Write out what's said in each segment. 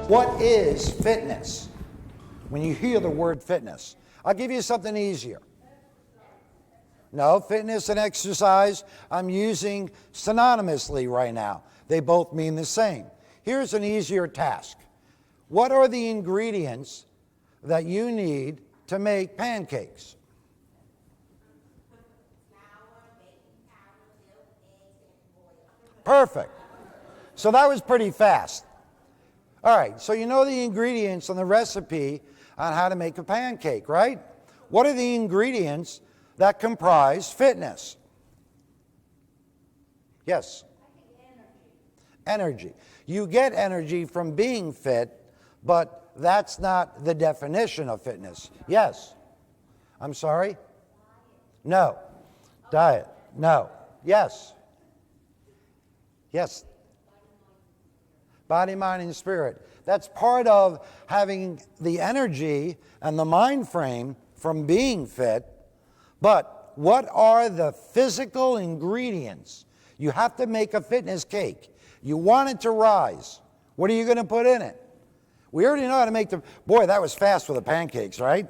What is fitness? When you hear the word fitness, I'll give you something easier. No, fitness and exercise, I'm using synonymously right now. They both mean the same. Here's an easier task. What are the ingredients that you need to make pancakes? Perfect. So that was pretty fast. All right, so you know the ingredients on the recipe on how to make a pancake, right? What are the ingredients that comprise fitness? Yes? Energy. You get energy from being fit, but that's not the definition of fitness. Yes? I'm sorry? No. Diet. No. Yes? Yes. Body, mind, and spirit. That's part of having the energy and the mind frame from being fit. But what are the physical ingredients? You have to make a fitness cake. You want it to rise. What are you going to put in it? We already know how to make the... Boy, that was fast for the pancakes, right?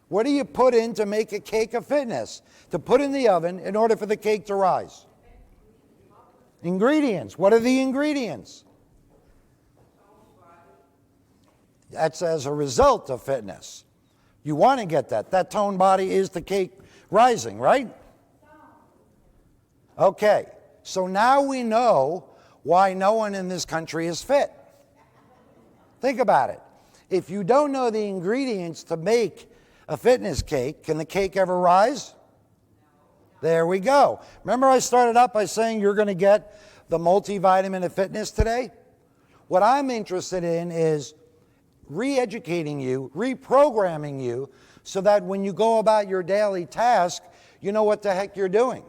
What do you put in to make a cake of fitness? To put in the oven in order for the cake to rise? Ingredients. What are the ingredients? That's as a result of fitness. You want to get that. That toned body is the cake rising, right? Okay. So now we know why no one in this country is fit. Think about it. If you don't know the ingredients to make a fitness cake, can the cake ever rise? There we go. Remember I started out by saying you're going to get the multivitamin of fitness today? What I'm interested in is re-educating you, reprogramming you, so that when you go about your daily task, you know what the heck you're doing.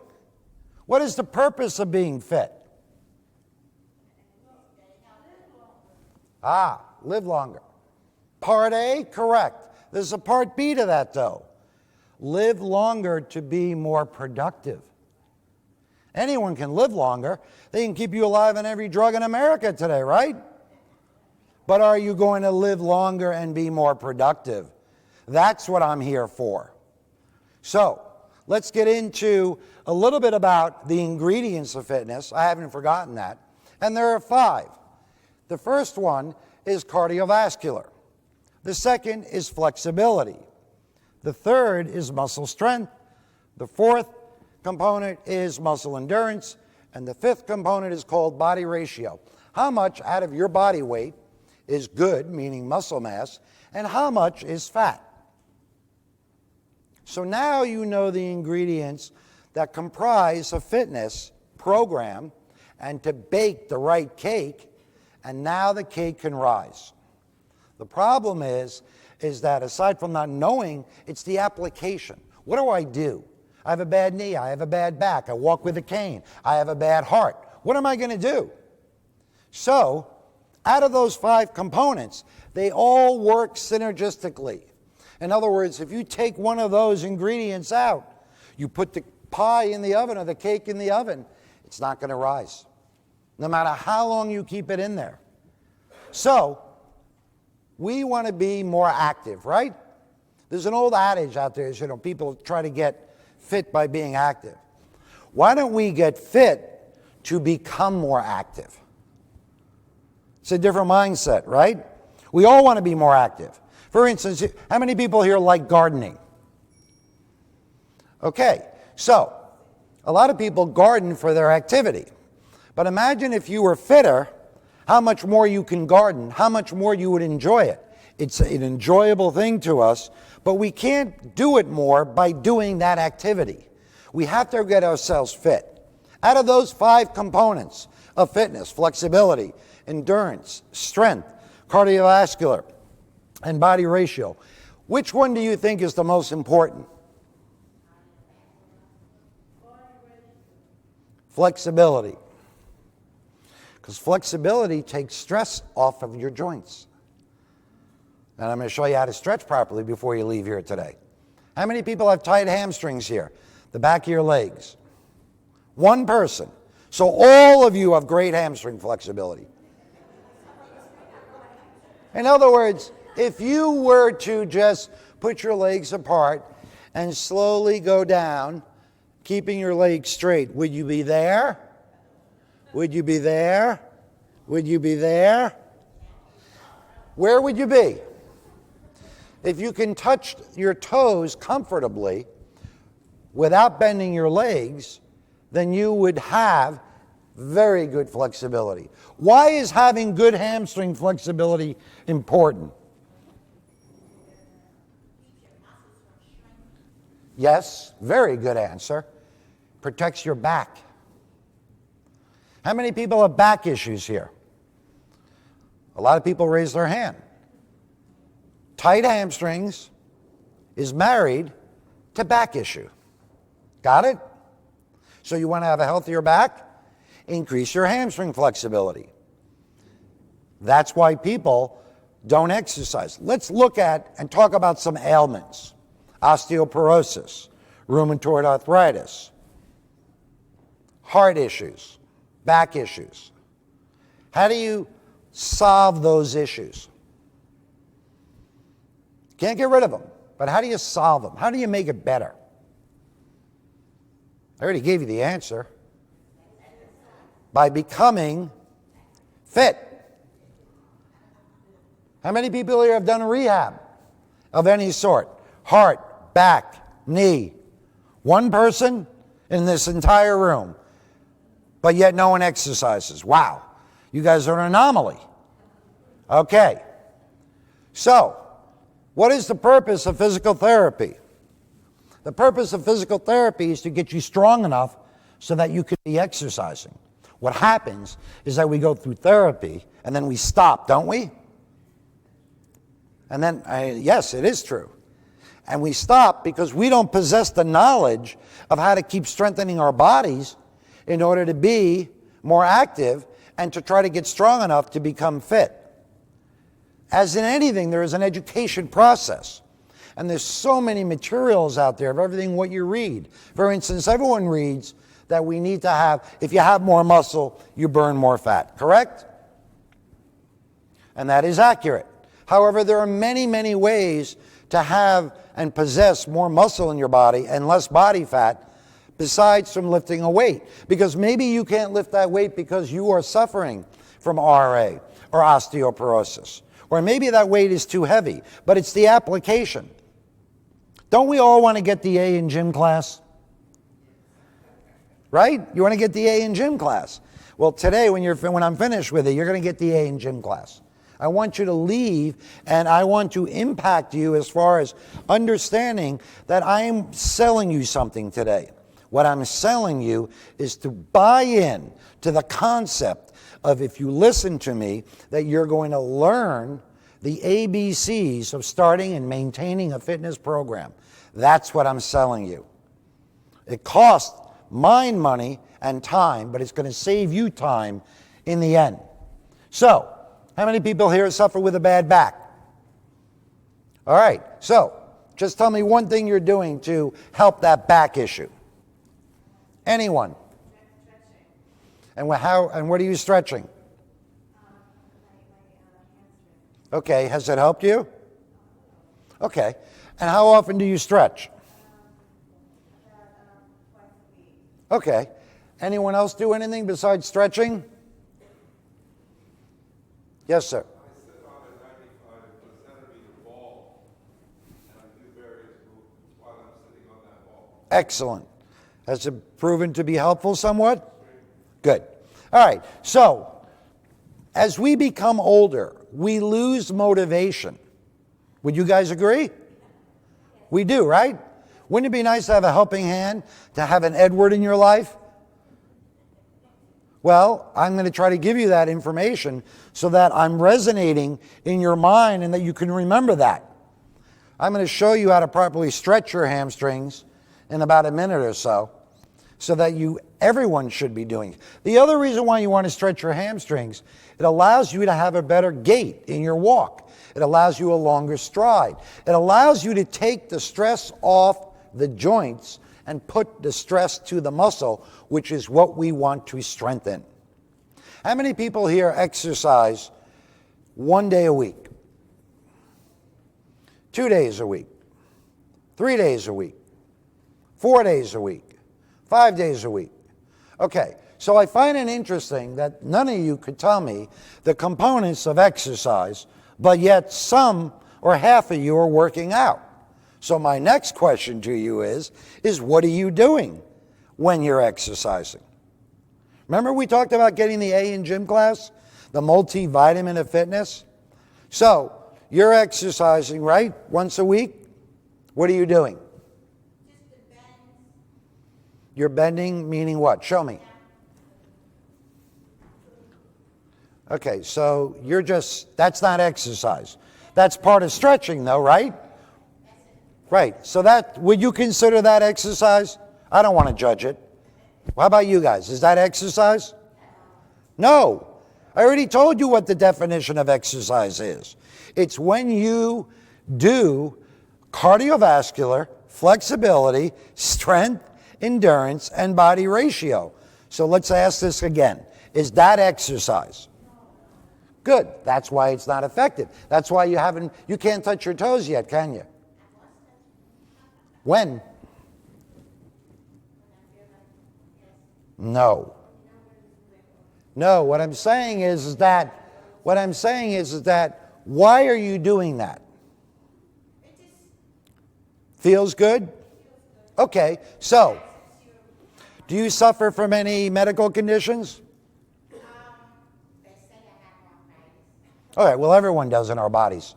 What is the purpose of being fit? Live longer. Part A, correct. There's a part B to that, though. Live longer to be more productive. Anyone can live longer. They can keep you alive on every drug in America today, right? But are you going to live longer and be more productive? That's what I'm here for. So, let's get into a little bit about the ingredients of fitness. I haven't forgotten that. And there are 5. The first one is cardiovascular. The second is flexibility. The third is muscle strength. The fourth component is muscle endurance. And the fifth component is called body ratio. How much out of your body weight is good, meaning muscle mass, and how much is fat? So now you know the ingredients that comprise a fitness program and to bake the right cake, and now the cake can rise. The problem is that aside from not knowing, it's the application. What do I do? I have a bad knee, I have a bad back, I walk with a cane, I have a bad heart. What am I going to do? So, out of those 5 components, they all work synergistically. In other words, if you take one of those ingredients out, you put the pie in the oven or the cake in the oven, it's not going to rise, no matter how long you keep it in there. So, we want to be more active, right? There's an old adage out there, people try to get fit by being active. Why don't we get fit to become more active? It's a different mindset, right? We all want to be more active. For instance, how many people here like gardening? Okay, so a lot of people garden for their activity. But imagine if you were fitter, how much more you can garden, how much more you would enjoy it. It's an enjoyable thing to us, but we can't do it more by doing that activity. We have to get ourselves fit. Out of those 5 components of fitness, flexibility, endurance, strength, cardiovascular, and body ratio, which one do you think is the most important? Flexibility. Because flexibility takes stress off of your joints. And I'm going to show you how to stretch properly before you leave here today. How many people have tight hamstrings here? The back of your legs. One person. So all of you have great hamstring flexibility. In other words, if you were to just put your legs apart and slowly go down, keeping your legs straight, would you be there? Would you be there? Would you be there? Where would you be? If you can touch your toes comfortably without bending your legs, then you would have very good flexibility. Why is having good hamstring flexibility important? Yes, very good answer. Protects your back. How many people have back issues here? A lot of people raise their hand. Tight hamstrings is married to back issue. Got it? So you want to have a healthier back? Increase your hamstring flexibility. That's why people don't exercise. Let's look at and talk about some ailments. Osteoporosis, rheumatoid arthritis, heart issues, back issues. How do you solve those issues? Can't get rid of them, but how do you solve them? How do you make it better? I already gave you the answer. By becoming fit. How many people here have done a rehab of any sort? Heart, back, knee. One person in this entire room, but yet no one exercises. Wow, you guys are an anomaly. Okay, so what is the purpose of physical therapy? The purpose of physical therapy is to get you strong enough so that you can be exercising. What happens is that we go through therapy and then we stop, don't we? And then, yes, it is true. And we stop because we don't possess the knowledge of how to keep strengthening our bodies in order to be more active and to try to get strong enough to become fit. As in anything, there is an education process. And there's so many materials out there of everything what you read. For instance, everyone reads that we need to have, if you have more muscle, you burn more fat, correct? And that is accurate. However, there are many, many ways to have and possess more muscle in your body and less body fat besides from lifting a weight. Because maybe you can't lift that weight because you are suffering from RA or osteoporosis. Or maybe that weight is too heavy, but it's the application. Don't we all want to get the A in gym class? Right? You want to get the A in gym class. Well, today when I'm finished with it, you're going to get the A in gym class. I want you to leave and I want to impact you as far as understanding that I am selling you something today. What I'm selling you is to buy in to the concept of, if you listen to me, that you're going to learn the ABCs of starting and maintaining a fitness program. That's what I'm selling you. It costs mind money and time, but it's going to save you time in the end. So, how many people here suffer with a bad back? All right, so just tell me one thing you're doing to help that back issue. Anyone? And what are you stretching? Okay, has it helped you? Okay, and how often do you stretch? Okay, anyone else do anything besides stretching? Yes, sir. I sit on a 95 centimeter ball, and I do various movements while I'm sitting on that ball. Excellent. Has it proven to be helpful somewhat? Good. All right, so as we become older, we lose motivation. Would you guys agree? We do, right? Wouldn't it be nice to have a helping hand, to have an Edward in your life? Well, I'm going to try to give you that information so that I'm resonating in your mind and that you can remember that. I'm going to show you how to properly stretch your hamstrings in about a minute or so that everyone should be doing. The other reason why you want to stretch your hamstrings, it allows you to have a better gait in your walk. It allows you a longer stride. It allows you to take the stress off the joints and put the stress to the muscle, which is what we want to strengthen. How many people here exercise 1 day a week, 2 days a week, 3 days a week, 4 days a week, 5 days a week? Okay, so I find it interesting that none of you could tell me the components of exercise, but yet some or half of you are working out. So my next question to you is what are you doing when you're exercising? Remember we talked about getting the A in gym class, the multivitamin of fitness? So you're exercising, right, once a week? What are you doing? Just the bends. You're bending, meaning what? Show me. Okay, so you're just, that's not exercise. That's part of stretching though, right? Right, so that, would you consider that exercise? I don't want to judge it. How about you guys? Is that exercise? No. I already told you what the definition of exercise is. It's when you do cardiovascular, flexibility, strength, endurance, and body ratio. So let's ask this again. Is that exercise? Good. That's why it's not effective. That's why you can't touch your toes yet, can you? When? No. No, what I'm saying is that why are you doing that? It just Feels good? Okay, so do you suffer from any medical conditions? they say I have arthritis. All right, well, everyone does in our bodies.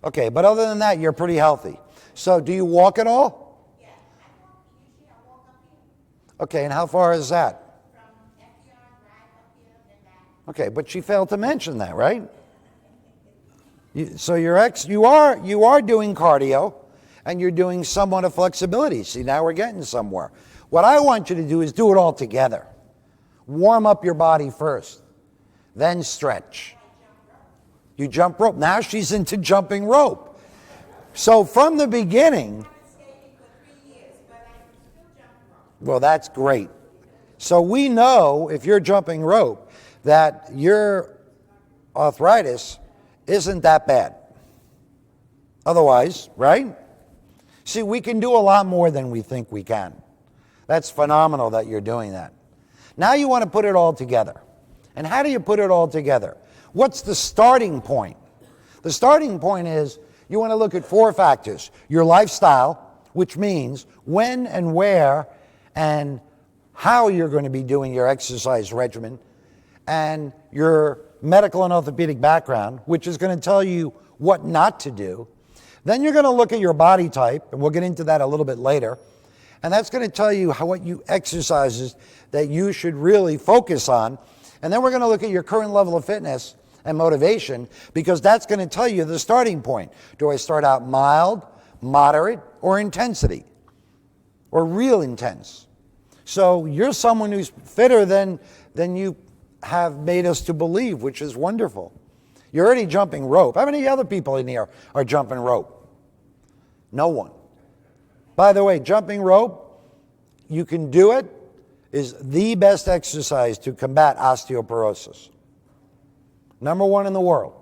Okay, but other than that, you're pretty healthy. So do you walk at all? Yeah, usually I walk up here. Okay, and how far is that? From FDR, drive up here, then back. Okay, but she failed to mention that, right? So you are doing cardio, and you're doing somewhat of flexibility. See, now we're getting somewhere. What I want you to do is do it all together. Warm up your body first, then stretch. You jump rope. Now she's into jumping rope. So from the beginning, I've been skating for 3 years, but I still jump rope. well, that's great. So we know if you're jumping rope that your arthritis isn't that bad. Otherwise, right? See, we can do a lot more than we think we can. That's phenomenal that you're doing that. Now you want to put it all together. And how do you put it all together? What's the starting point? The starting point is you want to look at 4 factors. Your lifestyle, which means when and where and how you're going to be doing your exercise regimen, and your medical and orthopedic background, which is going to tell you what not to do. Then you're going to look at your body type, and we'll get into that a little bit later. And that's going to tell you what you exercises that you should really focus on. And then we're going to look at your current level of fitness and motivation, because that's going to tell you the starting point. Do I start out mild, moderate, or intensity? Or real intense? So you're someone who's fitter than you have made us to believe, which is wonderful. You're already jumping rope. How many other people in here are jumping rope? No one. By the way, jumping rope, you can do it, is the best exercise to combat osteoporosis. Number 1 in the world.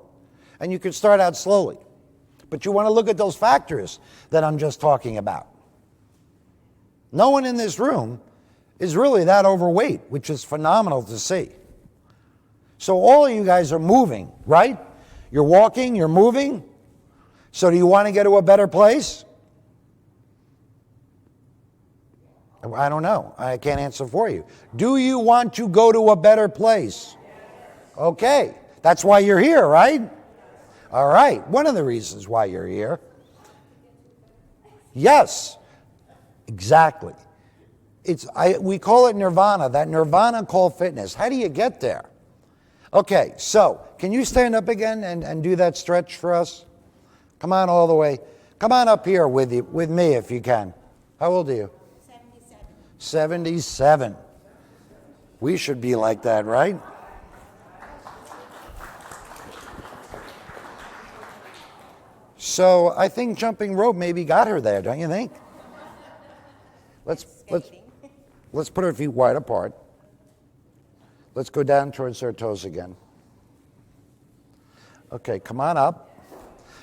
And you can start out slowly. But you want to look at those factors that I'm just talking about. No one in this room is really that overweight, which is phenomenal to see. So all of you guys are moving, right? You're walking, you're moving. So do you want to get to a better place? I don't know. I can't answer for you. Do you want to go to a better place? Okay. That's why you're here, right? All right. One of the reasons why you're here. Yes. Exactly. We call it nirvana, that nirvana called fitness. How do you get there? Okay, so can you stand up again and do that stretch for us? Come on all the way. Come on up here with me if you can. How old are you? 77. 77. We should be like that, right? So I think jumping rope maybe got her there, don't you think? Let's put her feet wide apart. Let's go down towards her toes again. Okay, come on up.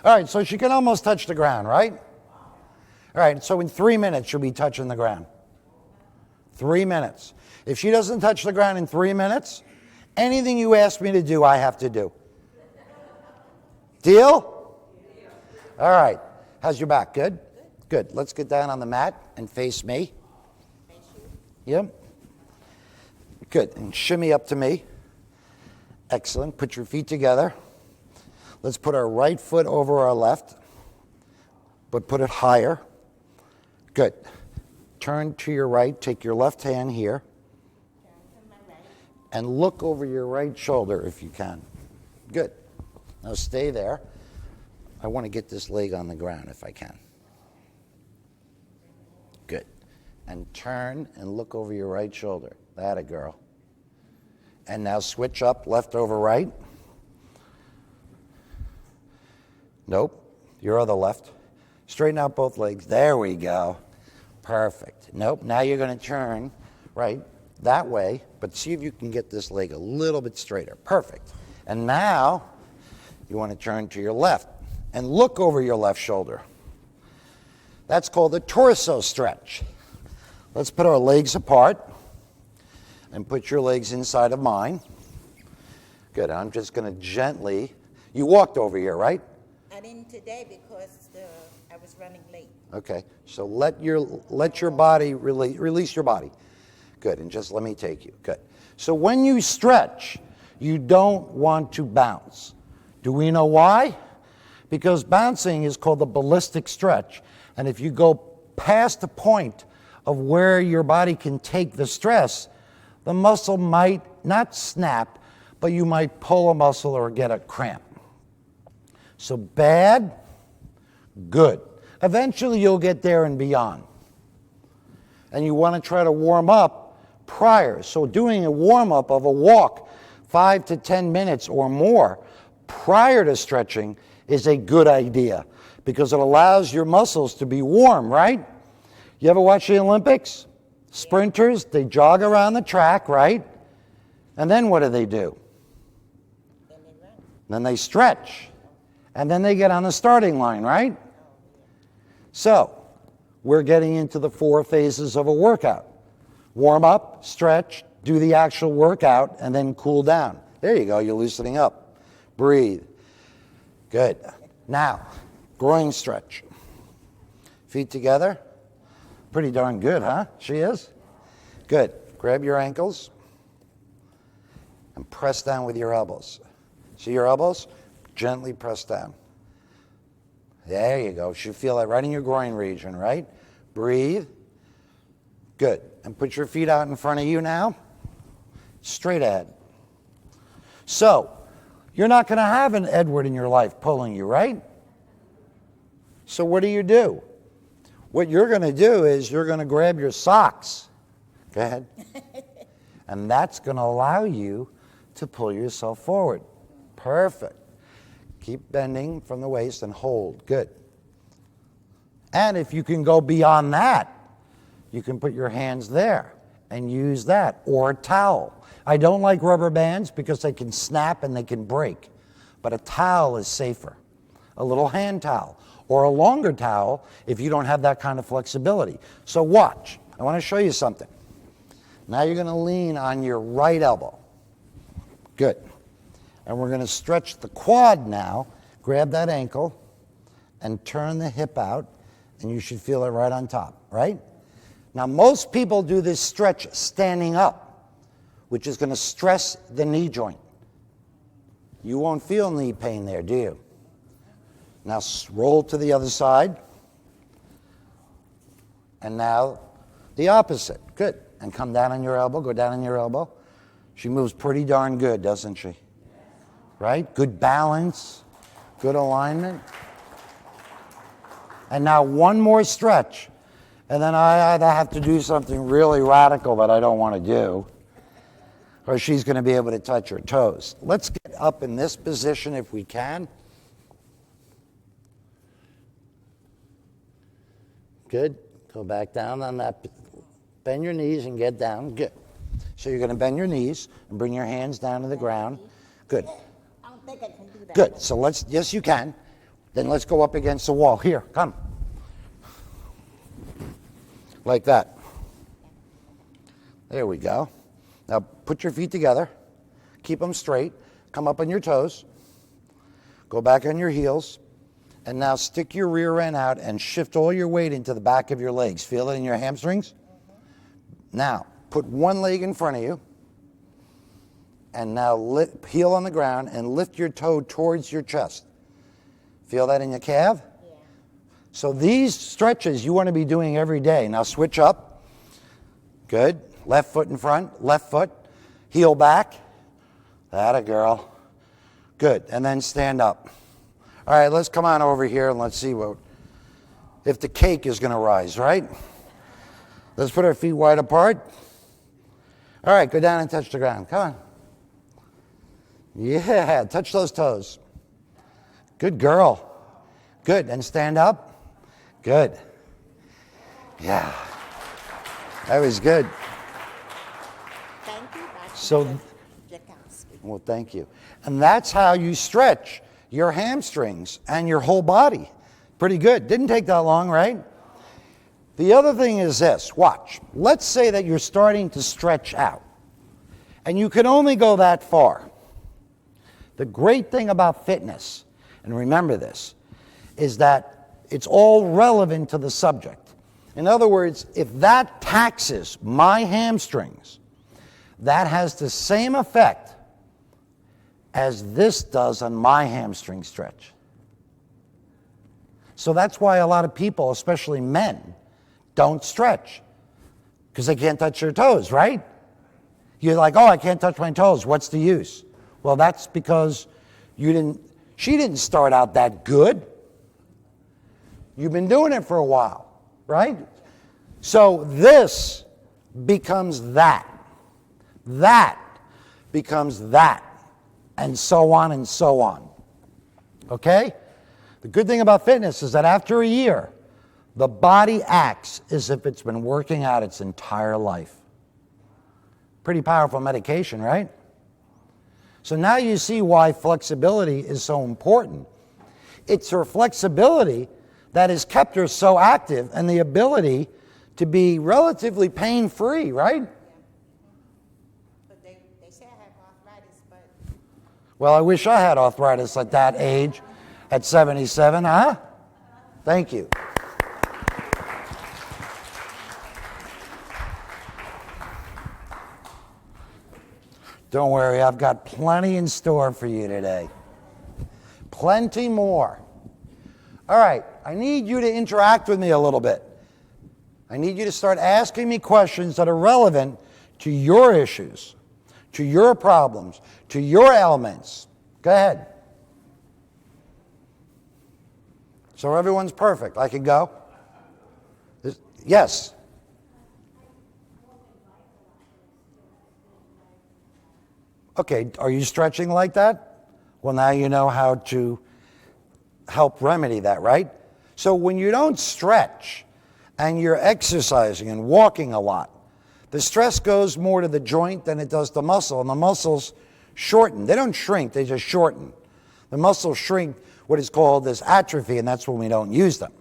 All right, so she can almost touch the ground, right? All right, so in 3 minutes, she'll be touching the ground. 3 minutes. If she doesn't touch the ground in 3 minutes, anything you ask me to do, I have to do. Deal? All right. How's your back? Good? Good. Let's get down on the mat and face me. Yep. Good. And shimmy up to me. Excellent. Put your feet together. Let's put our right foot over our left, but put it higher. Good. Turn to your right. Take your left hand here. And look over your right shoulder if you can. Good. Now stay there. I want to get this leg on the ground if I can. Good. And turn and look over your right shoulder. That a girl. And now switch up, left over right. Nope. Your other left. Straighten out both legs. There we go. Perfect. Nope. Now you're going to turn right that way, but see if you can get this leg a little bit straighter. Perfect. And now you want to turn to your left and look over your left shoulder. That's called a torso stretch. Let's put our legs apart and put your legs inside of mine. Good. I'm just going to gently. You walked over here, right? I didn't today because I was running late. Okay. So let your body release your body. Good. And just let me take you. Good. So when you stretch, you don't want to bounce. Do we know why? Because bouncing is called the ballistic stretch. And if you go past the point of where your body can take the stress, the muscle might not snap, but you might pull a muscle or get a cramp. So bad, good. Eventually you'll get there and beyond. And you want to try to warm up prior. So doing a warm-up of a walk 5 to 10 minutes or more prior to stretching is a good idea because it allows your muscles to be warm, right? You ever watch the Olympics? Sprinters, they jog around the track, right? And then what do? Then they stretch. And then they get on the starting line, right? So, we're getting into the 4 phases of a workout. Warm up, stretch, do the actual workout, and then cool down. There you go, you're loosening up. Breathe. Good. Now, groin stretch. Feet together. Pretty darn good, huh? She is? Good. Grab your ankles and press down with your elbows. See your elbows? Gently press down. There you go. You should feel that right in your groin region, right? Breathe. Good. And put your feet out in front of you now. Straight ahead. So, you're not going to have an Edward in your life pulling you, right? So what do? What you're going to do is you're going to grab your socks. Go ahead. And that's going to allow you to pull yourself forward. Perfect. Keep bending from the waist and hold. Good. And if you can go beyond that, you can put your hands there and use that, or a towel. I don't like rubber bands because they can snap and they can break, but a towel is safer. A little hand towel or a longer towel if you don't have that kind of flexibility. So watch. I want to show you something. Now you're going to lean on your right elbow. Good. And we're going to stretch the quad now. Grab that ankle and turn the hip out, and you should feel it right on top, right? Now, most people do this stretch standing up, which is going to stress the knee joint. You won't feel knee pain there, do you? Now, roll to the other side. And now, the opposite. Good. And come down on your elbow. Go down on your elbow. She moves pretty darn good, doesn't she? Right? Good balance, good alignment. And now one more stretch. And then I either have to do something really radical that I don't want to do, or she's going to be able to touch her toes. Let's get up in this position if we can. Good. Go back down on that Bend your knees and get down. Good. So you're going to bend your knees and bring your hands down to the ground. Good. I don't think I can do that. Good. So yes, you can. Then let's go up against the wall. Here, come. Like that. There we go. Now put your feet together. Keep them straight. Come up on your toes. Go back on your heels. And now stick your rear end out and shift all your weight into the back of your legs. Feel it in your hamstrings? Now, put one leg in front of you. And now heel on the ground and lift your toe towards your chest. Feel that in your calf? Yeah. So these stretches you want to be doing every day. Now switch up. Good. Left foot in front. Left foot. Heel back. That a girl. Good. And then stand up. All right, let's come on over here and let's see if the cake is going to rise, right? Let's put our feet wide apart. All right, go down and touch the ground. Come on. Yeah, touch those toes. Good girl. Good. And stand up. Good. Yeah. That was good. Thank you, Dr. So, Jakowski. well, thank you. And that's how you stretch your hamstrings and your whole body. Pretty good. Didn't take that long, right? The other thing is this. Watch. Let's say that you're starting to stretch out. And you can only go that far. The great thing about fitness, and remember this, is that it's all relevant to the subject. In other words, if that taxes my hamstrings, that has the same effect as this does on my hamstring stretch. So that's why a lot of people, especially men, don't stretch because they can't touch their toes, right? You're like, oh, I can't touch my toes. What's the use? Well, that's because she didn't start out that good. You've been doing it for a while, right? So this becomes that. That becomes that. And so on and so on. Okay? The good thing about fitness is that after a year, the body acts as if it's been working out its entire life. Pretty powerful medication, right? So now you see why flexibility is so important. It's her flexibility that has kept her so active and the ability to be relatively pain-free, right? But they say I have arthritis, but Well, I wish I had arthritis at that age, at 77, huh? Thank you. Don't worry, I've got plenty in store for you today. Plenty more. All right, I need you to interact with me a little bit. I need you to start asking me questions that are relevant to your issues, to your problems, to your ailments. Go ahead. So everyone's perfect. I can go? Yes. Okay, are you stretching like that? Well, now you know how to help remedy that, right? So when you don't stretch and you're exercising and walking a lot, the stress goes more to the joint than it does the muscle, and the muscles shorten. They don't shrink, they just shorten. The muscles shrink what is called this atrophy, and that's when we don't use them.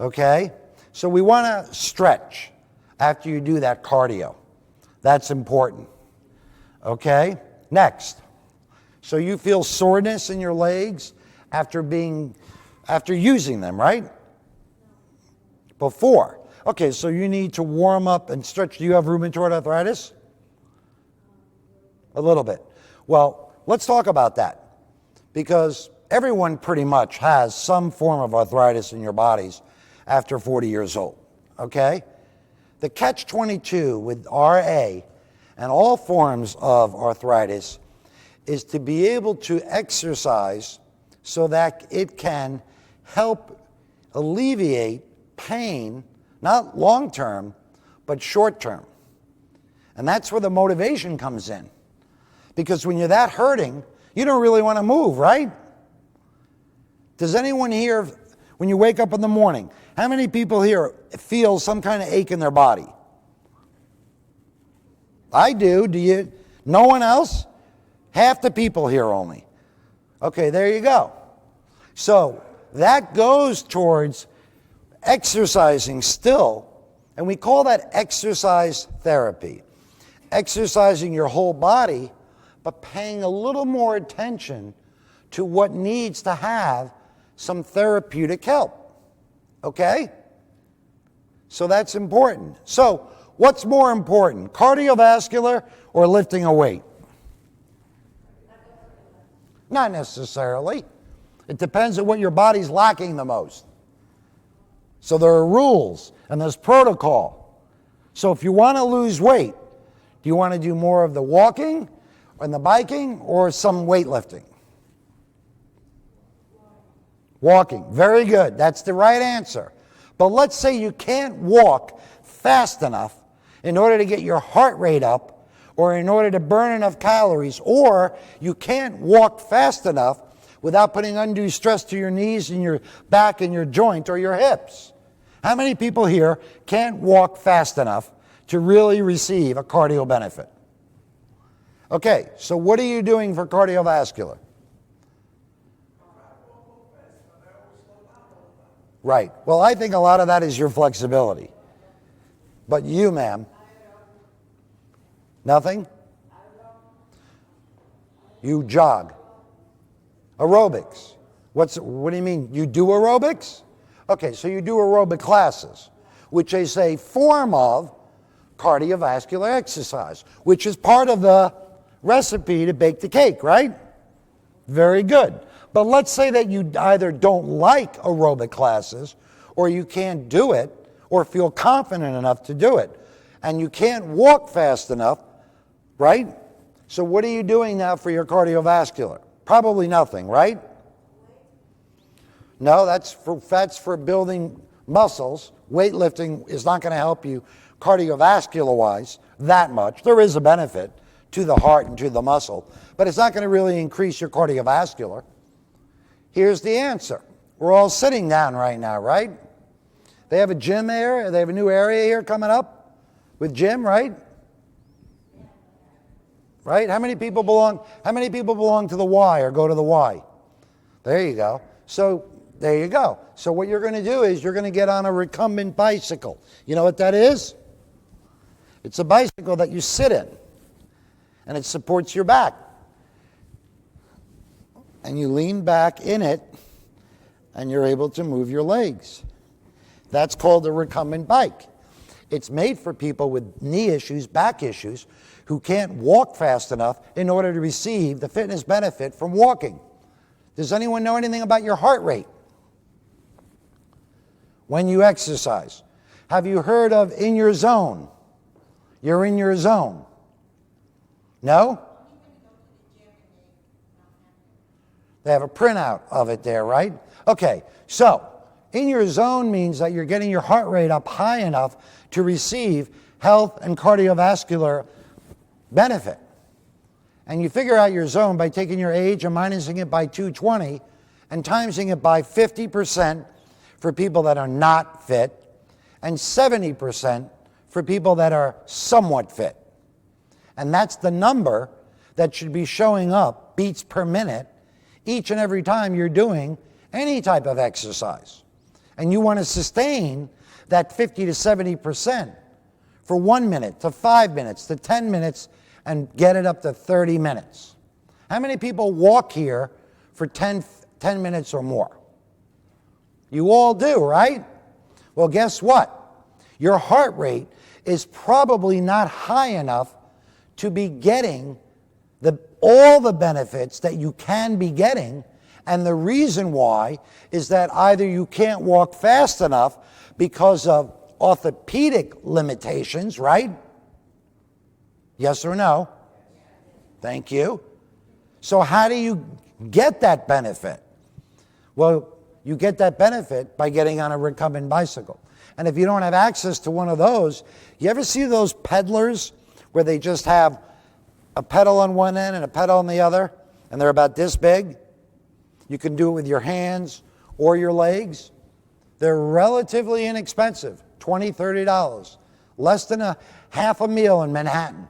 Okay? So we want to stretch after you do that cardio. That's important. Okay? Next. So you feel soreness in your legs after using them, right? Before. Okay, so you need to warm up and stretch. Do you have rheumatoid arthritis? A little bit. Well, let's talk about that. Because everyone pretty much has some form of arthritis in your bodies after 40 years old. Okay? The catch-22 with RA and all forms of arthritis is to be able to exercise so that it can help alleviate pain, not long-term, but short-term. And that's where the motivation comes in. Because when you're that hurting, you don't really want to move, right? Does anyone here, when you wake up in the morning, how many people here feel some kind of ache in their body? I do. Do you? No one else? Half the people here only. Okay, there you go. So that goes towards exercising still, and we call that exercise therapy. Exercising your whole body, but paying a little more attention to what needs to have some therapeutic help. Okay? So that's important. So what's more important, cardiovascular or lifting a weight? Not necessarily. It depends on what your body's lacking the most. So there are rules and there's protocol. So if you want to lose weight, do you want to do more of the walking and the biking or some weightlifting? Walking. Very good. That's the right answer. But let's say you can't walk fast enough in order to get your heart rate up or in order to burn enough calories, or you can't walk fast enough without putting undue stress to your knees and your back and your joint or your hips. How many people here can't walk fast enough to really receive a cardio benefit? Okay, so what are you doing for cardiovascular? Right. Well, I think a lot of that is your flexibility. But you, ma'am? Nothing? You jog. Aerobics. What do you mean? You do aerobics? Okay, so you do aerobic classes, which is a form of cardiovascular exercise, which is part of the recipe to bake the cake, right? Very good. But let's say that you either don't like aerobic classes, or you can't do it, or feel confident enough to do it, and you can't walk fast enough, right? So what are you doing now for your cardiovascular? Probably nothing, right? No, that's for building muscles. Weightlifting is not going to help you cardiovascular-wise that much. There is a benefit to the heart and to the muscle, but it's not going to really increase your cardiovascular. Here's the answer. We're all sitting down right now, right? They have a gym area. They have a new area here coming up with gym, right? Right? How many people belong to the Y or go to the Y? There you go. So there you go. So what you're going to do is you're going to get on a recumbent bicycle. You know what that is? It's a bicycle that you sit in, and it supports your back. And you lean back in it, and you're able to move your legs. That's called a recumbent bike. It's made for people with knee issues, back issues, who can't walk fast enough in order to receive the fitness benefit from walking. Does anyone know anything about your heart rate when you exercise? Have you heard of in your zone? You're in your zone. No? They have a printout of it there, right? Okay, so in your zone means that you're getting your heart rate up high enough to receive health and cardiovascular benefit. And you figure out your zone by taking your age and minusing it by 220 and timesing it by 50% for people that are not fit and 70% for people that are somewhat fit. And that's the number that should be showing up, beats per minute, each and every time you're doing any type of exercise. And you want to sustain that 50 to 70% for 1 minute, to 5 minutes, to 10 minutes, and get it up to 30 minutes. How many people walk here for 10 minutes or more? You all do, right? Well, guess what? Your heart rate is probably not high enough to be getting all the benefits that you can be getting, and the reason why is that either you can't walk fast enough because of orthopedic limitations, right? Yes or no? Thank you. So how do you get that benefit? Well, you get that benefit by getting on a recumbent bicycle. And if you don't have access to one of those, you ever see those peddlers where they just have a pedal on one end and a pedal on the other, and they're about this big? You can do it with your hands or your legs. They're relatively inexpensive, $20, $30, less than half a meal in Manhattan.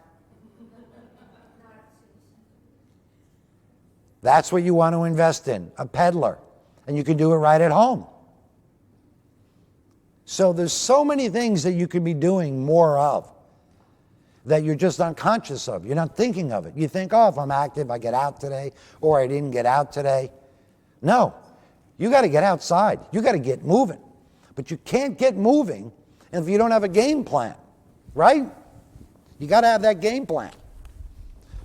That's what you want to invest in, a peddler. And you can do it right at home. So there's so many things that you could be doing more of that you're just unconscious of. You're not thinking of it. You think, oh, if I'm active, I get out today, or I didn't get out today. No, you got to get outside. You got to get moving. But you can't get moving if you don't have a game plan, right? You got to have that game plan.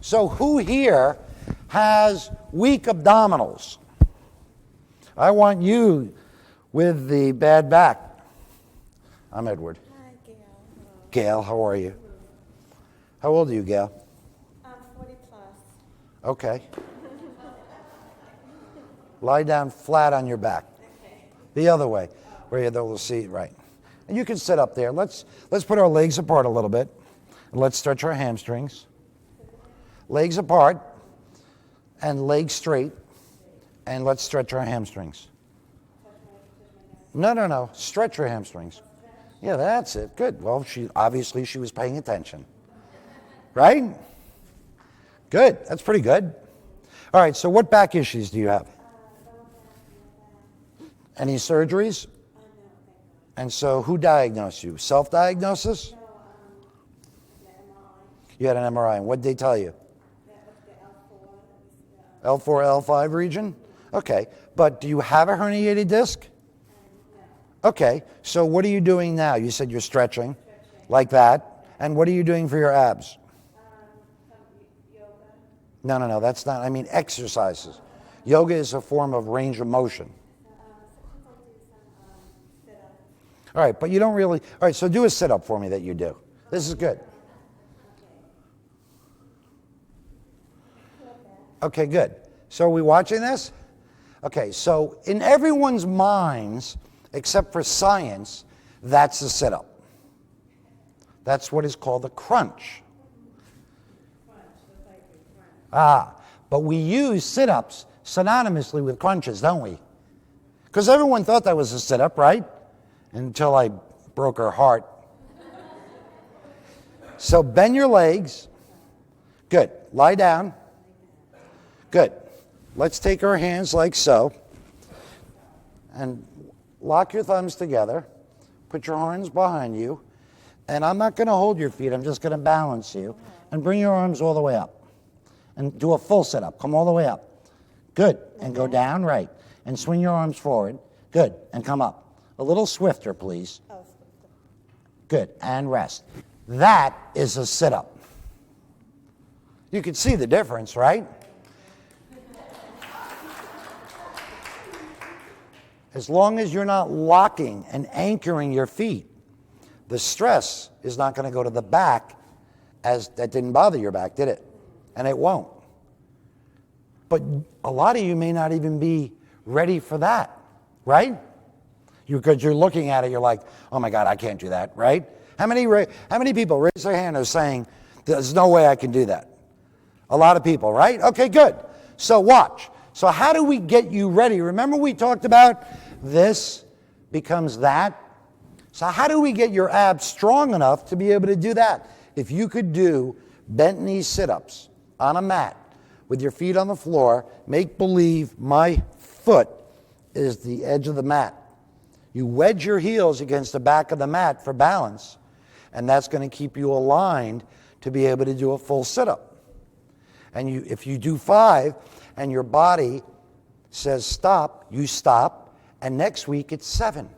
So who here has weak abdominals? I want you with the bad back. I'm Edward. Hi, Gail. Gail, how are you? How old are you, Gail? I'm 40 plus. Okay. Lie down flat on your back. The other way, where you're able to see it right. And you can sit up there. Let's put our legs apart a little bit. And let's stretch our hamstrings. Legs apart and legs straight. And let's stretch our hamstrings. No. Stretch your hamstrings. Yeah, that's it. Good. Well, she was paying attention. Right? Good. That's pretty good. All right, so what back issues do you have? Any surgeries? And so who diagnosed you? Self-diagnosis? You had an MRI. And what did they tell you? L4, L5 region? Okay. But do you have a herniated disc? Okay. So what are you doing now? You said you're stretching like that. And what are you doing for your abs? Yoga. No. That's not. I mean exercises. Yoga is a form of range of motion. All right, but you don't really. All right, so do a sit-up for me that you do. This is good. Okay, good. So are we watching this? Okay, so in everyone's minds, except for science, that's a sit-up. That's what is called a crunch. But we use sit-ups synonymously with crunches, don't we? Because everyone thought that was a sit-up, right? Until I broke her heart. So bend your legs. Good. Lie down. Good. Let's take our hands like so. And lock your thumbs together. Put your hands behind you. And I'm not going to hold your feet. I'm just going to balance you. And bring your arms all the way up. And do a full sit-up. Come all the way up. Good. And go down, right. And swing your arms forward. Good. And come up. A little swifter, please. Good. And rest. That is a sit-up. You can see the difference, right? As long as you're not locking and anchoring your feet, the stress is not going to go to the back, as that didn't bother your back, did it? And it won't. But a lot of you may not even be ready for that, right? Because you're looking at it, you're like, oh my God, I can't do that, right? How many people raise their hand are saying, there's no way I can do that? A lot of people, right? Okay, good. So watch. So how do we get you ready? Remember we talked about this becomes that? So how do we get your abs strong enough to be able to do that? If you could do bent knee sit-ups on a mat with your feet on the floor, make believe my foot is the edge of the mat. You wedge your heels against the back of the mat for balance, and that's going to keep you aligned to be able to do a full sit-up. And if you do 5 and your body says stop, you stop, and next week it's 7.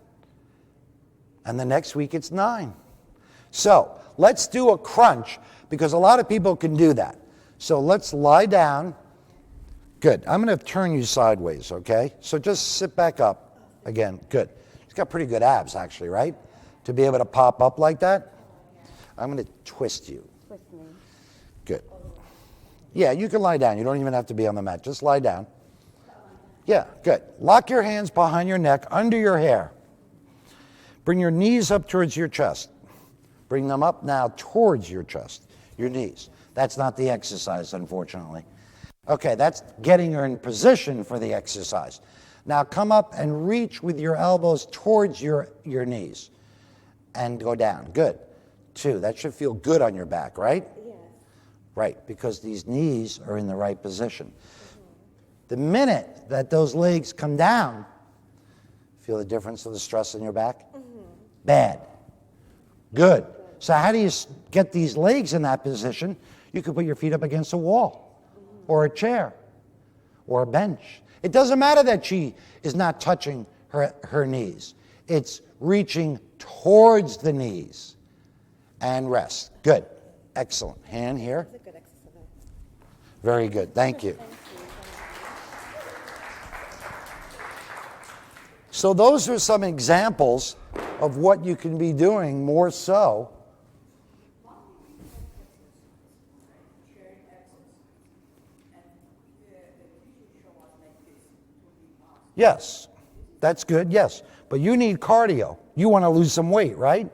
And the next week it's 9. So let's do a crunch, because a lot of people can do that. So let's lie down. Good. I'm going to turn you sideways, okay? So just sit back up again. Good. He's got pretty good abs, actually, right? To be able to pop up like that. I'm going to twist you. Twist me. Good. Yeah, you can lie down. You don't even have to be on the mat. Just lie down. Yeah, good. Lock your hands behind your neck, under your hair. Bring your knees up towards your chest. Bring them up now towards your chest, your knees. That's not the exercise, unfortunately. Okay, that's getting her in position for the exercise. Now come up and reach with your elbows towards your knees and go down. Good. 2. That should feel good on your back, right? Yes. Right, because these knees are in the right position. The minute that those legs come down, feel the difference of the stress in your back? Bad. Good. So how do you get these legs in that position? You could put your feet up against a wall or a chair or a bench. It doesn't matter that she is not touching her knees. It's reaching towards the knees and rest. Good. Excellent. Hand here. It's a good exercise. Very good. Thank you. So those are some examples of what you can be doing more so. Yes, that's good, yes. But you need cardio. You want to lose some weight, right?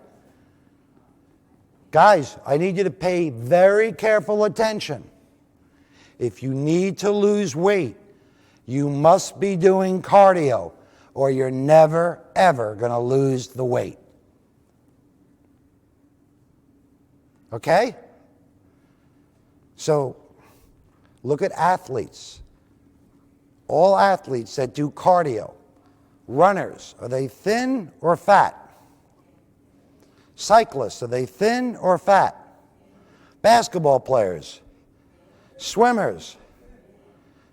Guys, I need you to pay very careful attention. If you need to lose weight, you must be doing cardio, or you're never, ever going to lose the weight. Okay? So, look at athletes. All athletes that do cardio, runners, are they thin or fat? Cyclists, are they thin or fat? Basketball players, swimmers.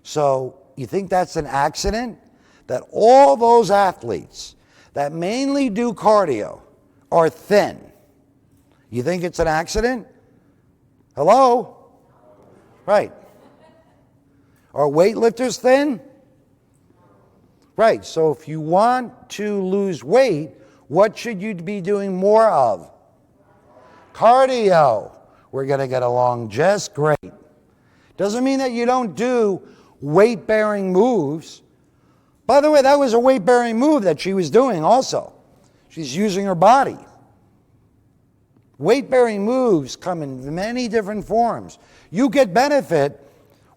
So you think that's an accident? That all those athletes that mainly do cardio are thin. You think it's an accident? Hello? Right. Are weightlifters thin? Right, so if you want to lose weight, what should you be doing more of? Cardio. We're going to get along just great. Doesn't mean that you don't do weight-bearing moves. By the way, that was a weight-bearing move that she was doing also. She's using her body. Weight-bearing moves come in many different forms. You get benefit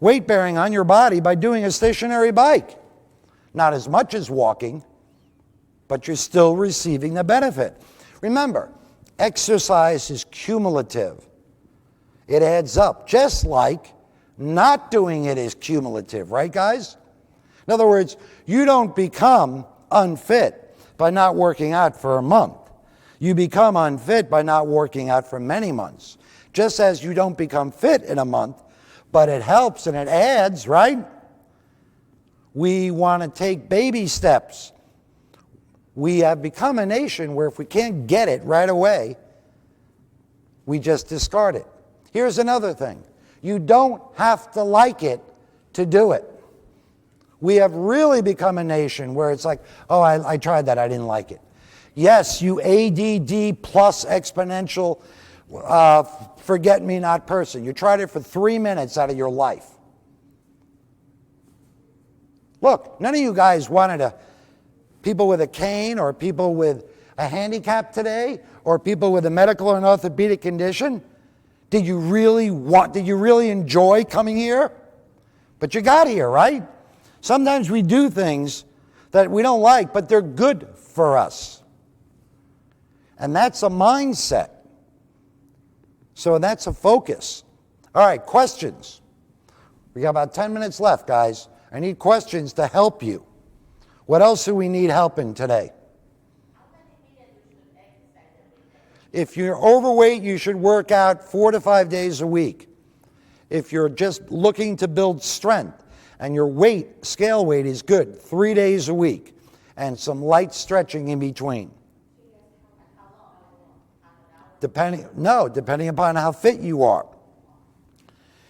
weight-bearing on your body by doing a stationary bike. Not as much as walking, but you're still receiving the benefit. Remember, exercise is cumulative. It adds up, just like not doing it is cumulative, right, guys? In other words, you don't become unfit by not working out for a month. You become unfit by not working out for many months. Just as you don't become fit in a month, but it helps and it adds, right? We want to take baby steps. We have become a nation where if we can't get it right away, we just discard it. Here's another thing. You don't have to like it to do it. We have really become a nation where it's like, oh, I tried that, I didn't like it. Yes, you ADD plus exponential forget-me-not person. You tried it for 3 minutes out of your life. Look, none of you guys wanted people with a cane or people with a handicap today or people with a medical or an orthopedic condition. Did you really enjoy coming here? But you got here, right? Sometimes we do things that we don't like, but they're good for us. And that's a mindset. So that's a focus. All right, questions. We got about 10 minutes left, guys. I need questions to help you. What else do we need help in today? If you're overweight, you should work out 4 to 5 days a week. If you're just looking to build strength and your scale weight is good, 3 days a week, and some light stretching in between. Depending upon how fit you are.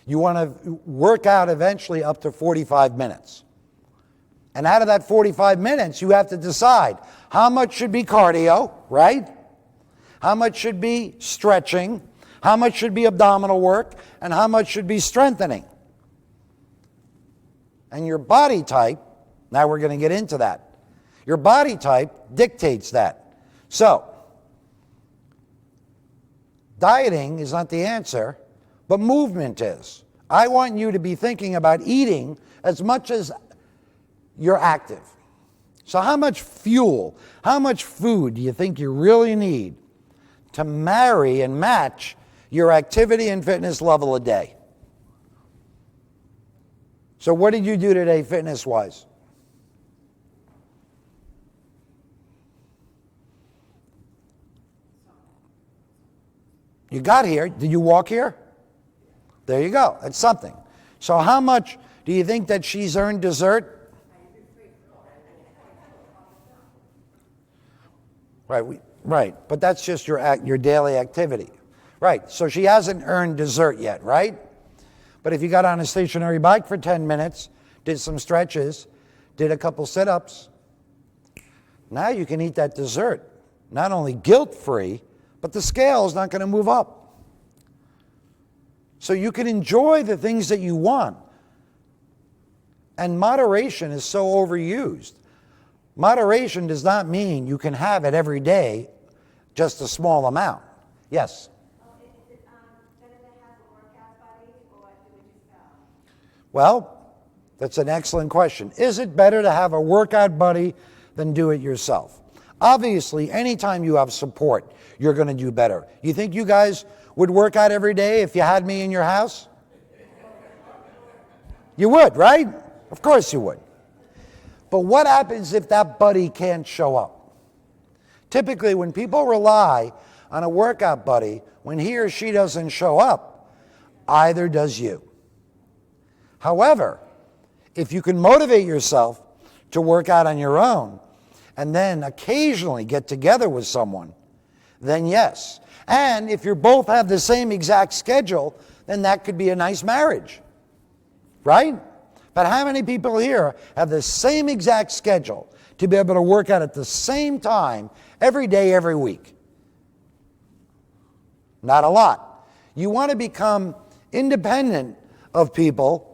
You want to work out eventually up to 45 minutes. And out of that 45 minutes, you have to decide how much should be cardio, right? How much should be stretching, how much should be abdominal work, and how much should be strengthening. And your body type, now we're going to get into that. Your body type dictates that. So, dieting is not the answer, but movement is. I want you to be thinking about eating as much as you're active. So how much fuel, how much food do you think you really need to marry and match your activity and fitness level a day? So what did you do today fitness-wise? You got here. Did you walk here? There you go. That's something. So how much do you think that she's earned dessert? Right. But that's just your daily activity. Right. So she hasn't earned dessert yet, right? But if you got on a stationary bike for 10 minutes, did some stretches, did a couple sit-ups, now you can eat that dessert. Not only guilt-free, but the scale is not going to move up. So you can enjoy the things that you want. And moderation is so overused. Moderation does not mean you can have it every day, just a small amount. Yes? Is it better to have a workout buddy or do it yourself? Well, that's an excellent question. Is it better to have a workout buddy than do it yourself? Obviously, anytime you have support, you're going to do better. You think you guys would work out every day if you had me in your house? You would, right? Of course you would. But what happens if that buddy can't show up? Typically, when people rely on a workout buddy, when he or she doesn't show up, either does you. However, if you can motivate yourself to work out on your own and then occasionally get together with someone, then yes. And if you both have the same exact schedule, then that could be a nice marriage, right? But how many people here have the same exact schedule to be able to work out at the same time every day, every week? Not a lot. You want to become independent of people,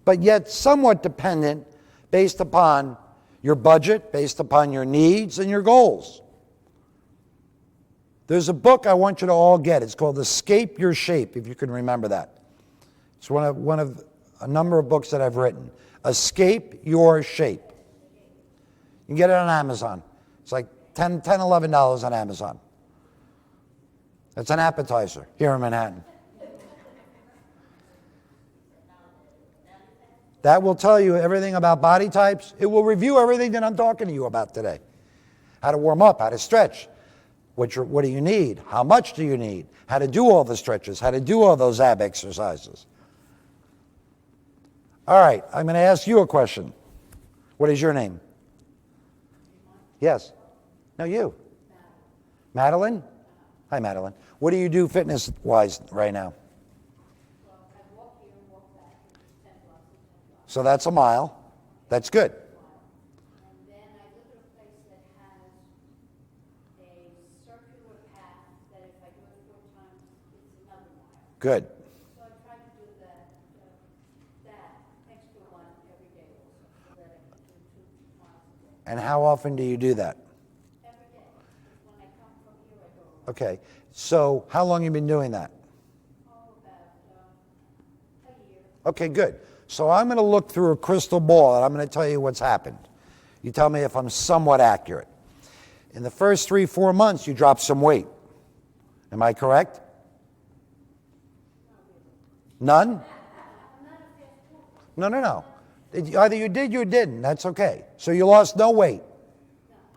but yet somewhat dependent based upon your budget, based upon your needs and your goals. There's a book I want you to all get. It's called Escape Your Shape, if you can remember that. It's one of a number of books that I've written. Escape Your Shape. You can get it on Amazon. It's like $10, $11 on Amazon. It's an appetizer here in Manhattan. That will tell you everything about body types. It will review everything that I'm talking to you about today. How to warm up, how to stretch. What do you need? How much do you need? How to do all the stretches, how to do all those ab exercises. All right, I'm going to ask you a question. What is your name? Yes. No, you. Madeline? Hi, Madeline. What do you do fitness-wise right now? Well, I walk here and walk back. 10 blocks and 10 blocks. So that's a mile. That's good. And then I live in a place that has a circular path that if I do it 4 times, it's another mile. Good. So I try to do that extra one every day also, so that I can do 2 miles a day. And how often do you do that? Every day. When I come from here, I go Okay. So how long have you been doing that? about a year. Okay, good. So I'm going to look through a crystal ball and I'm going to tell you what's happened. You tell me if I'm somewhat accurate. In the first 3-4 months, you dropped some weight. Am I correct? None? No. Either you did or you didn't. That's okay. So you lost no weight.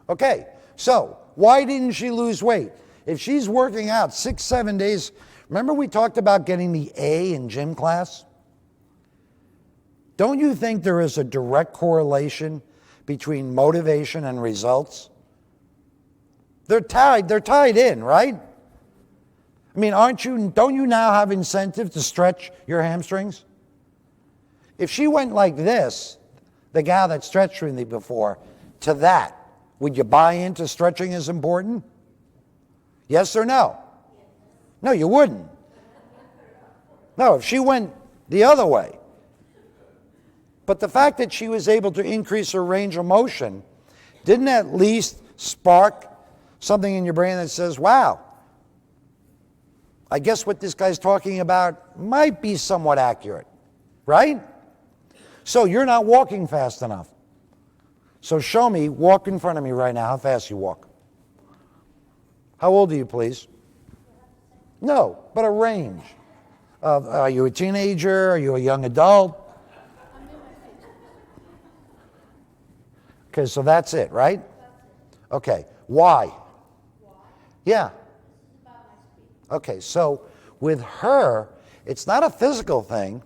Okay. So why didn't she lose weight? If she's working out 6-7 days, remember we talked about getting the A in gym class? Don't you think there is a direct correlation between motivation and results? They're tied in, right? I mean, don't you now have incentive to stretch your hamstrings? If she went like this, the gal that stretched with me before, to that, would you buy into stretching is important? Yes or no? No, you wouldn't. No, if she went the other way. But the fact that she was able to increase her range of motion didn't at least spark something in your brain that says, wow, I guess what this guy's talking about might be somewhat accurate, right? So you're not walking fast enough. So show me, walk in front of me right now, how fast you walk. How old are you, please? No, but a range. Are you a teenager? Are you a young adult? I'm in my Okay, so that's it, right? Okay, why? Yeah. Okay, so with her, it's not a physical thing,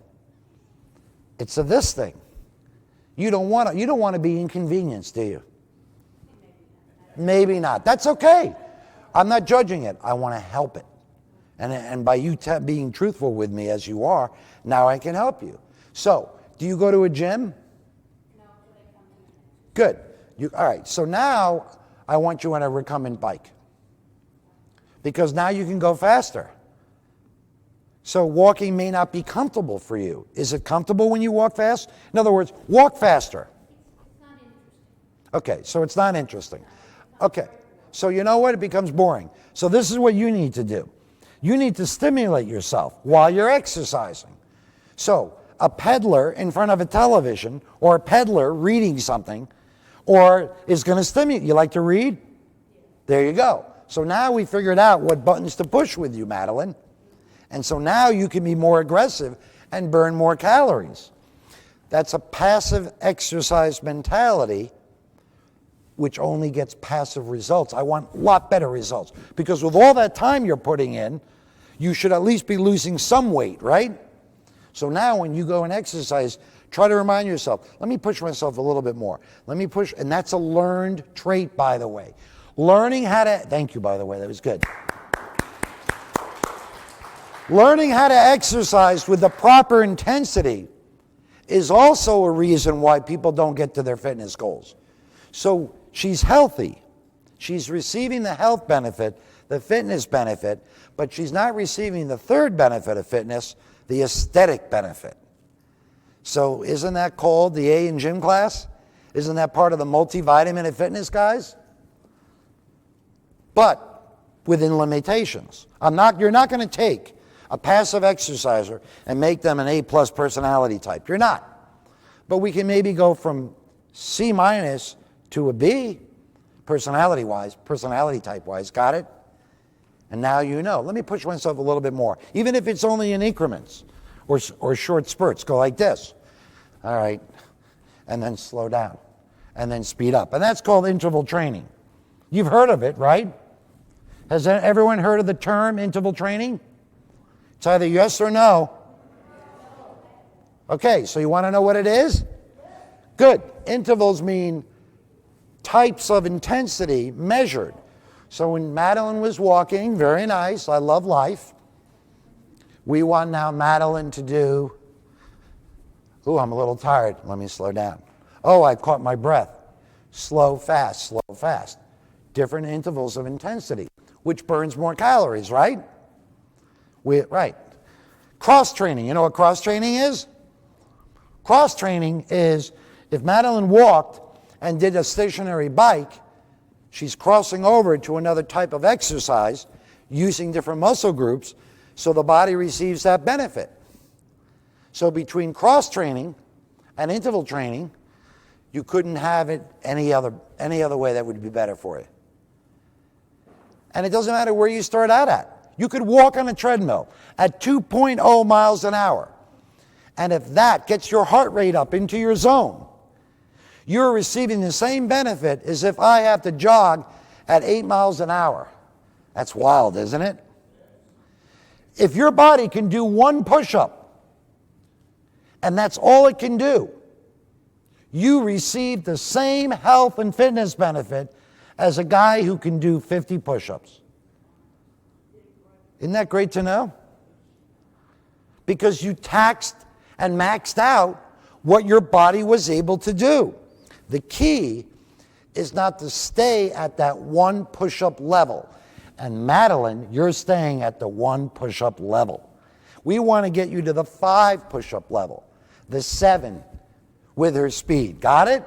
it's a this thing. You don't want to be inconvenienced, do you? Maybe not. That's okay. I'm not judging it. I want to help it. And by you being truthful with me as you are, now I can help you. So, do you go to a gym? No, so they come to me. Good. All right, so now I want you on a recumbent bike. Because now you can go faster. So walking may not be comfortable for you. Is it comfortable when you walk fast? In other words, walk faster. It's not interesting. Okay, so it's not interesting. Okay, so you know what? It becomes boring. So this is what you need to do. You need to stimulate yourself while you're exercising. So a peddler in front of a television or a peddler reading something or is going to stimulate. You like to read? There you go. So now we figured out what buttons to push with you, Madeline. And so now you can be more aggressive and burn more calories. That's a passive exercise mentality which only gets passive results. I want a lot better results. Because with all that time you're putting in, you should at least be losing some weight, right? So now when you go and exercise, try to remind yourself, let me push myself a little bit more. Let me push, and that's a learned trait, by the way. Learning how to, thank you, by the way, that was good. Learning how to exercise with the proper intensity is also a reason why people don't get to their fitness goals. So she's healthy. She's receiving the health benefit, the fitness benefit, but she's not receiving the third benefit of fitness, the aesthetic benefit. So isn't that called the A in gym class? Isn't that part of the multivitamin of fitness, guys? But within limitations. You're not going to take a passive exerciser and make them an A+ personality type. You're not. But we can maybe go from C- to a B, personality-wise, personality type-wise. Got it? And now you know. Let me push myself a little bit more. Even if it's only in increments or short spurts. Go like this. All right. And then slow down. And then speed up. And that's called interval training. You've heard of it, right? Has everyone heard of the term interval training? It's either yes or no. Okay, so you want to know what it is? Good. Intervals mean types of intensity measured. So when Madeline was walking, very nice, I love life. We want now Madeline to do, I'm a little tired. Let me slow down. I caught my breath. Slow, fast, slow, fast. Different intervals of intensity, which burns more calories, right? Right. Cross training. You know what cross training is? Cross training is if Madeline walked and did a stationary bike, she's crossing over to another type of exercise using different muscle groups so the body receives that benefit. So between cross training and interval training, you couldn't have it any other way that would be better for you. And it doesn't matter where you start out at. You could walk on a treadmill at 2.0 miles an hour. And if that gets your heart rate up into your zone, you're receiving the same benefit as if I have to jog at 8 miles an hour. That's wild, isn't it? If your body can do one push-up, and that's all it can do, you receive the same health and fitness benefit as a guy who can do 50 push-ups. Isn't that great to know? Because you taxed and maxed out what your body was able to do. The key is not to stay at that one push-up level. And Madeline, you're staying at the one push-up level. We want to get you to the 5 push-up level, the 7 with her speed. Got it?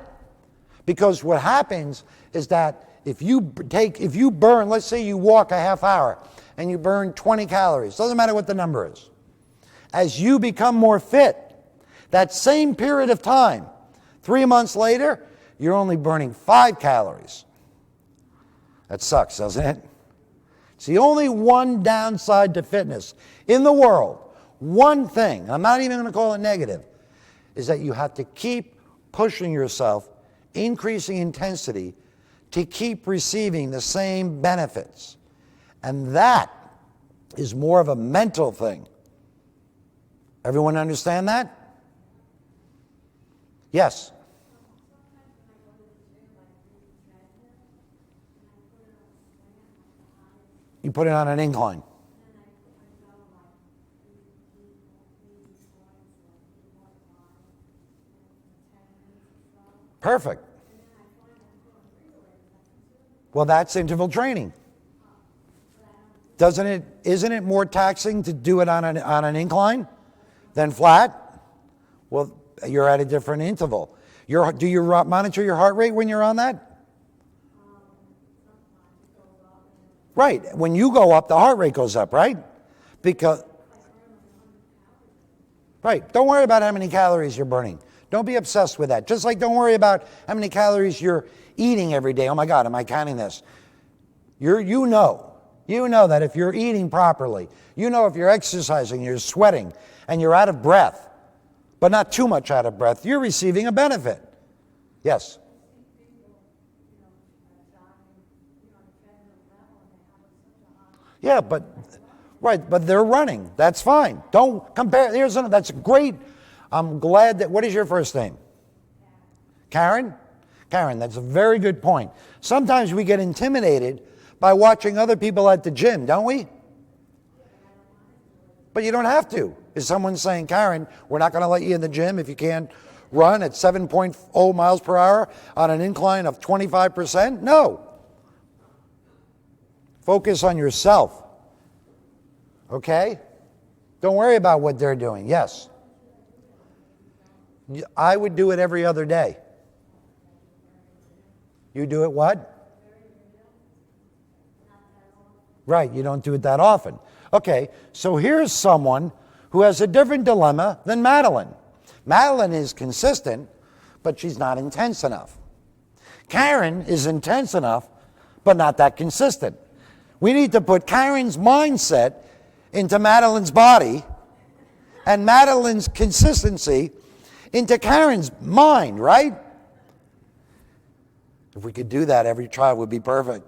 Because what happens is that if you burn, let's say you walk a half hour and you burn 20 calories, doesn't matter what the number is. As you become more fit, that same period of time, 3 months later, you're only burning 5 calories. That sucks, doesn't it? It's the only one downside to fitness in the world. One thing, I'm not even going to call it negative, is that you have to keep pushing yourself increasing intensity to keep receiving the same benefits. And that is more of a mental thing. Everyone understand that? Yes. You put it on an incline. Perfect. Well, that's interval training. Isn't it more taxing to do it on an incline than flat? Well, you're at a different interval. Do you monitor your heart rate when you're on that? Right. When you go up, the heart rate goes up, right? Right. Don't worry about how many calories you're burning. Don't be obsessed with that. Just like don't worry about how many calories you're eating every day. Oh my God, am I counting this? You know that if you're eating properly, you know if you're exercising, you're sweating, and you're out of breath, but not too much out of breath, you're receiving a benefit. Yes? Yeah, but they're running. That's fine. Don't compare. That's great. I'm glad that, what is your first name? Karen? Karen, that's a very good point. Sometimes we get intimidated by watching other people at the gym, don't we? But you don't have to. Is someone saying, Karen, we're not going to let you in the gym if you can't run at 7.0 miles per hour on an incline of 25%? No. Focus on yourself. Okay? Don't worry about what they're doing. Yes. I would do it every other day. You do it what? Right, you don't do it that often. Okay, so here's someone who has a different dilemma than Madeline. Madeline is consistent, but she's not intense enough. Karen is intense enough, but not that consistent. We need to put Karen's mindset into Madeline's body and Madeline's consistency into Karen's mind, right? If we could do that, every child would be perfect.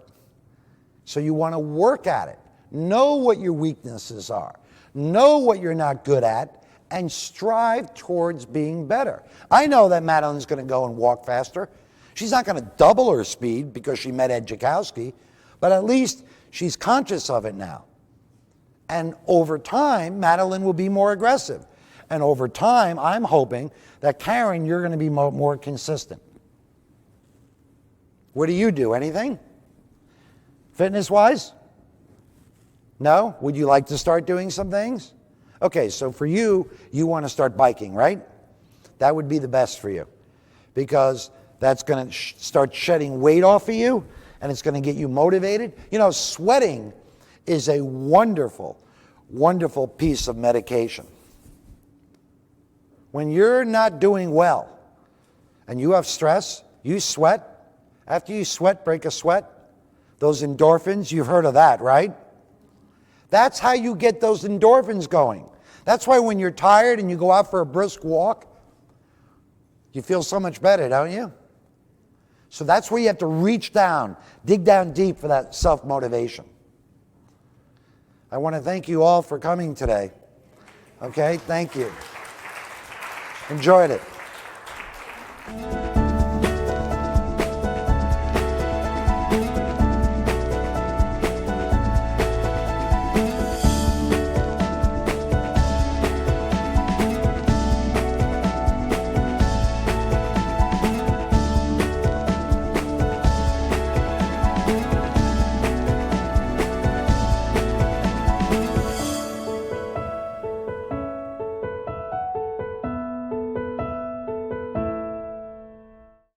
So you want to work at it. Know what your weaknesses are. Know what you're not good at, and strive towards being better. I know that Madeline's going to go and walk faster. She's not going to double her speed because she met Ed Jakowski, but at least she's conscious of it now. And over time, Madeline will be more aggressive. And over time, I'm hoping that, Karen, you're going to be more consistent. What do you do? Anything? Fitness-wise? No? Would you like to start doing some things? Okay, so for you, you want to start biking, right? That would be the best for you because that's going to start shedding weight off of you and it's going to get you motivated. You know, sweating is a wonderful, wonderful piece of medication. When you're not doing well and you have stress, you sweat. After you sweat, break a sweat, those endorphins, you've heard of that, right? That's how you get those endorphins going. That's why when you're tired and you go out for a brisk walk, you feel so much better, don't you? So that's where you have to reach down, dig down deep for that self-motivation. I want to thank you all for coming today. Okay, thank you. Enjoyed it.